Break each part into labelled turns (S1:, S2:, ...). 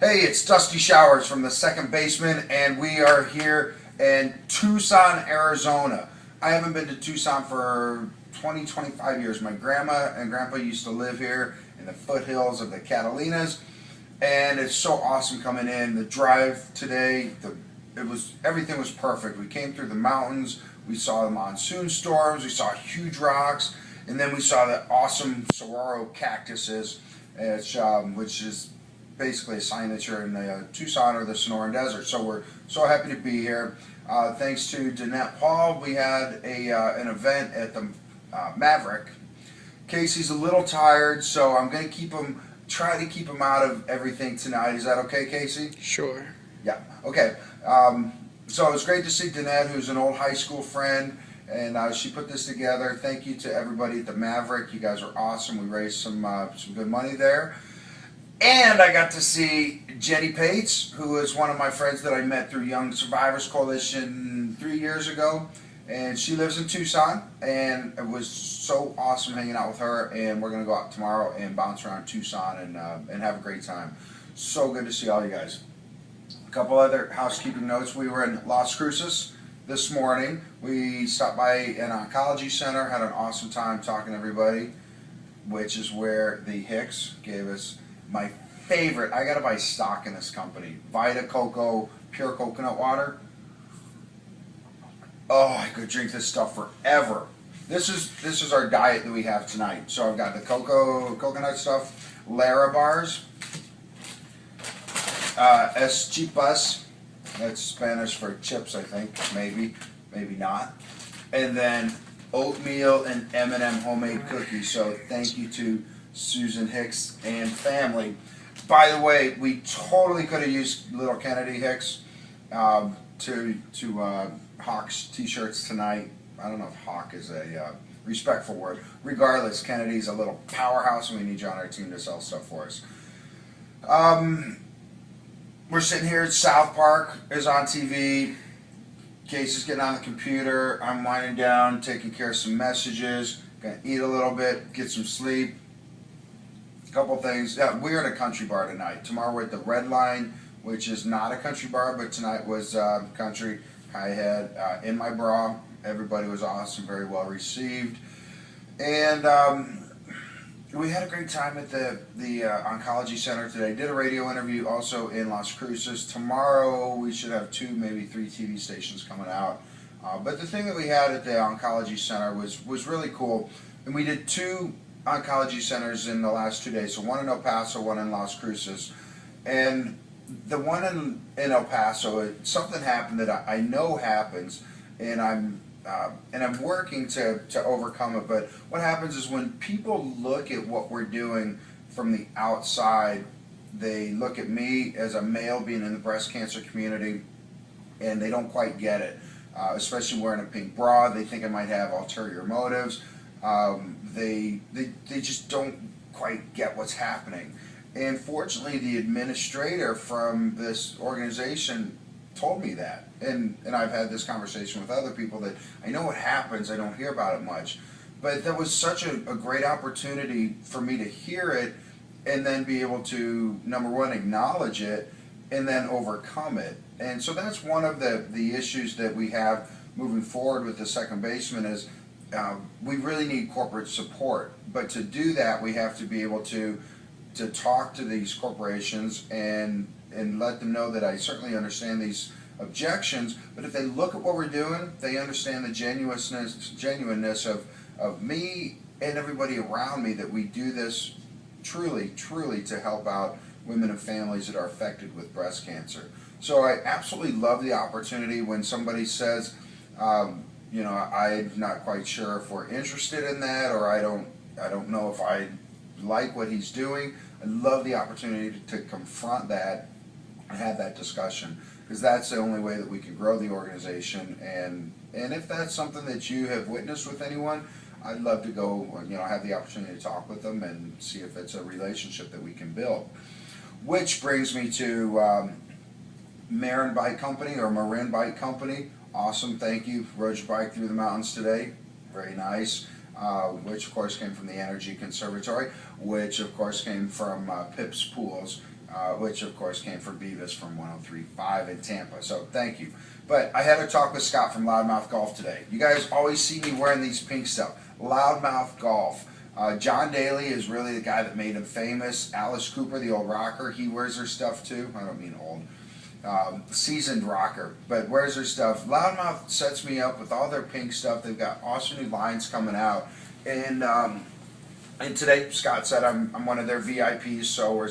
S1: Hey, it's Dusty Showers from the second basement, and we are here in Tucson, Arizona. I haven't been to Tucson for 25 years. My grandma and grandpa used to live here in the foothills of the Catalinas, and it's so awesome coming in. The drive today, everything was perfect. We came through the mountains, we saw the monsoon storms, we saw huge rocks, and then we saw the awesome saguaro cactuses, which is basically a sign that you're in the Tucson or the Sonoran Desert. So we're so happy to be here. Thanks to Danette Paul, we had an event at the Maverick. Casey's a little tired, so I'm going to try to keep him out of everything tonight. Is that okay, Casey?
S2: Sure.
S1: Yeah, okay. So it was great to see Danette, who's an old high school friend, and she put this together. Thank you to everybody at the Maverick. You guys were awesome. We raised some good money there. And I got to see Jenny Pates, who is one of my friends that I met through Young Survivors Coalition 3 years ago. And she lives in Tucson, and it was so awesome hanging out with her. And we're going to go out tomorrow and bounce around Tucson and have a great time. So good to see all you guys. A couple other housekeeping notes. We were in Las Cruces this morning. We stopped by an oncology center, had an awesome time talking to everybody, which is where the Hicks gave us my favorite. I gotta buy stock in this company. Vita Coco pure coconut water. Oh, I could drink this stuff forever. This is our diet that we have tonight. So I've got the coconut stuff, Lara bars, Chipas, that's Spanish for chips, I think, maybe not, and then oatmeal and M&M homemade cookies. So thank you to Susan Hicks and family. By the way, we totally could have used little Kennedy Hicks to Hawk's t-shirts tonight. I don't know if Hawk is a respectful word. Regardless, Kennedy's a little powerhouse, and we need you on our team to sell stuff for us. We're sitting here at South Park is on TV. Casey's getting on the computer. I'm winding down, taking care of some messages. Gonna eat a little bit, get some sleep. Couple things. Yeah, we're at a country bar tonight. Tomorrow we're at the Red Line, which is not a country bar, but tonight was country. I had In My Bra. Everybody was awesome, very well received, and we had a great time at the oncology center today. Did a radio interview also in Las Cruces. Tomorrow we should have 2, maybe 3 TV stations coming out. But the thing that we had at the oncology center was really cool, and we did 2 oncology centers in the last 2 days. So one in El Paso, one in Las Cruces. And the one in El Paso, something happened that I know happens, and I'm working to overcome it. But what happens is when people look at what we're doing from the outside, they look at me as a male being in the breast cancer community, and they don't quite get it. Especially wearing a pink bra, they think I might have ulterior motives. They just don't quite get what's happening. And fortunately, the administrator from this organization told me that. And I've had this conversation with other people that I know what happens, I don't hear about it much. But that was such a great opportunity for me to hear it and then be able to, number one, acknowledge it and then overcome it. And so that's one of the issues that we have moving forward with the second basement is we really need corporate support, but to do that we have to be able to talk to these corporations and let them know that I certainly understand these objections, but if they look at what we're doing, they understand the genuineness of me and everybody around me, that we do this truly to help out women and families that are affected with breast cancer. So I absolutely love the opportunity when somebody says, you know, I'm not quite sure if we're interested in that, or I don't know if I like what he's doing. I love the opportunity to confront that and have that discussion, because that's the only way that we can grow the organization. And if that's something that you have witnessed with anyone, I'd love to go, you know, have the opportunity to talk with them and see if it's a relationship that we can build. Which brings me to Marin Bike Company, or Marin Bike Company. Awesome, thank you. Rode your bike through the mountains today. Very nice. Which of course came from the Energy Conservatory, which of course came from Pips Pools. which of course came from Beavis from 103.5 in Tampa. So thank you. But I had a talk with Scott from Loudmouth Golf today. You guys always see me wearing these pink stuff. Loudmouth Golf. John Daly is really the guy that made him famous. Alice Cooper, the old rocker, he wears their stuff too. I don't mean old. Seasoned rocker, but wears their stuff. Loudmouth sets me up with all their pink stuff. They've got awesome new lines coming out. And today, Scott said I'm one of their VIPs, so we're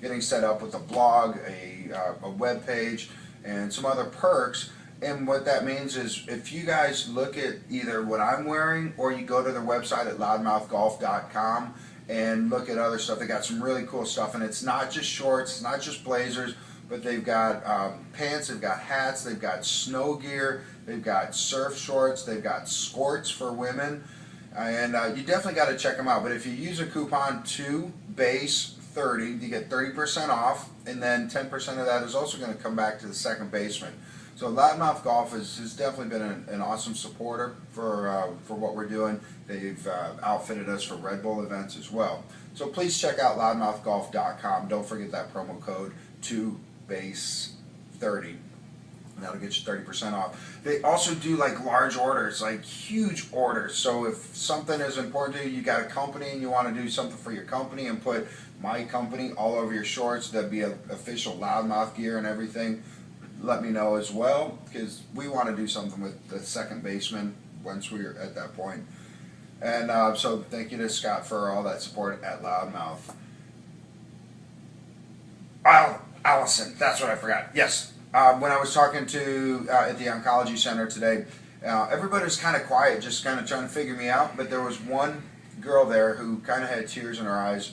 S1: getting set up with a blog, a web page, and some other perks. And what that means is if you guys look at either what I'm wearing or you go to their website at loudmouthgolf.com and look at other stuff, they got some really cool stuff. And it's not just shorts, it's not just blazers, but they've got pants, they've got hats, they've got snow gear, they've got surf shorts, they've got skirts for women. And you definitely got to check them out. But if you use a coupon 2BASE30, you get 30% off, and then 10% of that is also going to come back to the second baseman. So Loudmouth Golf has definitely been an awesome supporter for what we're doing. They've outfitted us for Red Bull events as well. So please check out loudmouthgolf.com. Don't forget that promo code 2BASE30. That'll get you 30% off. They also do like large orders, like huge orders. So if something is important to you, you got a company and you want to do something for your company and put my company all over your shorts, that'd be official Loudmouth gear and everything, let me know as well, because we want to do something with the second baseman once we're at that point. And so thank you to Scott for all that support at Loudmouth. Allison, that's what I forgot. Yes. When I was talking to at the oncology center today, everybody was kind of quiet, just kind of trying to figure me out. But there was one girl there who kind of had tears in her eyes.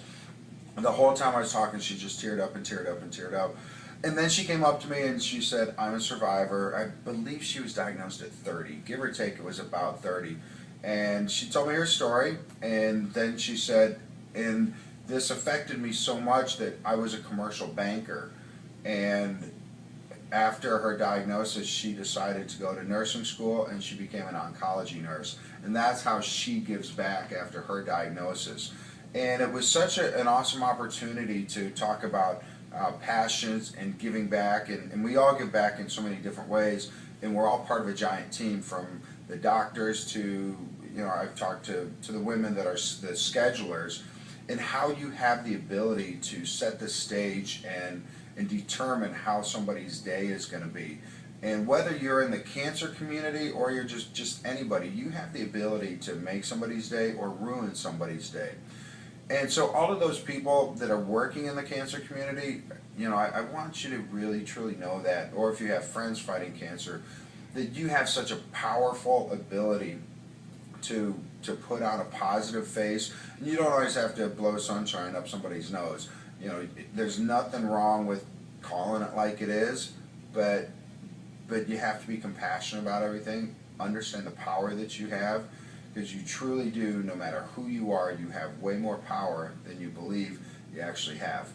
S1: The whole time I was talking, she just teared up and teared up and teared up. And then she came up to me and she said, "I'm a survivor." I believe she was diagnosed at 30. Give or take, it was about 30. And she told me her story. And then she said, and this affected me so much that I was a commercial banker. And after her diagnosis, she decided to go to nursing school and she became an oncology nurse. And that's how she gives back after her diagnosis. And it was such an awesome opportunity to talk about passions and giving back. And we all give back in so many different ways. And we're all part of a giant team, from the doctors to, I've talked to the women that are the schedulers, and how you have the ability to set the stage and determine how somebody's day is going to be. And whether you're in the cancer community or you're just anybody, you have the ability to make somebody's day or ruin somebody's day. And so all of those people that are working in the cancer community, I want you to really truly know that, or if you have friends fighting cancer, that you have such a powerful ability to put on a positive face. And you don't always have to blow sunshine up somebody's nose. There's nothing wrong with calling it like it is, but you have to be compassionate about everything. Understand the power that you have, because you truly do. No matter who you are, you have way more power than you believe you actually have.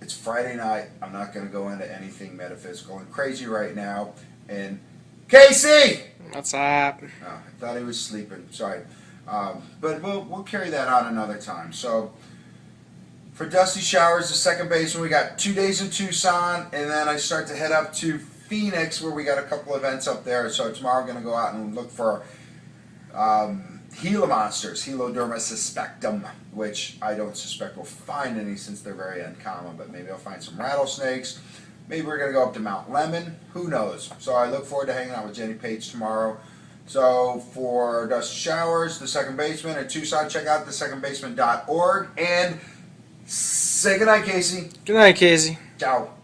S1: It's Friday night. I'm not going to go into anything metaphysical and crazy right now. And Casey!
S2: What's up?
S1: Oh, I thought he was sleeping. Sorry. But we'll carry that on another time. So for Dusty Showers, the second baseman, we got 2 days in Tucson, and then I start to head up to Phoenix, where we got a couple events up there. So tomorrow I'm going to go out and look for Gila monsters, Heloderma suspectum, which I don't suspect we'll find any since they're very uncommon, but maybe I'll find some rattlesnakes. Maybe we're going to go up to Mount Lemmon. Who knows? So I look forward to hanging out with Jenny Page tomorrow. So for Dusty Showers, the second baseman in Tucson, check out thesecondbaseman.org and say goodnight, Casey.
S2: Good night, Casey.
S1: Ciao.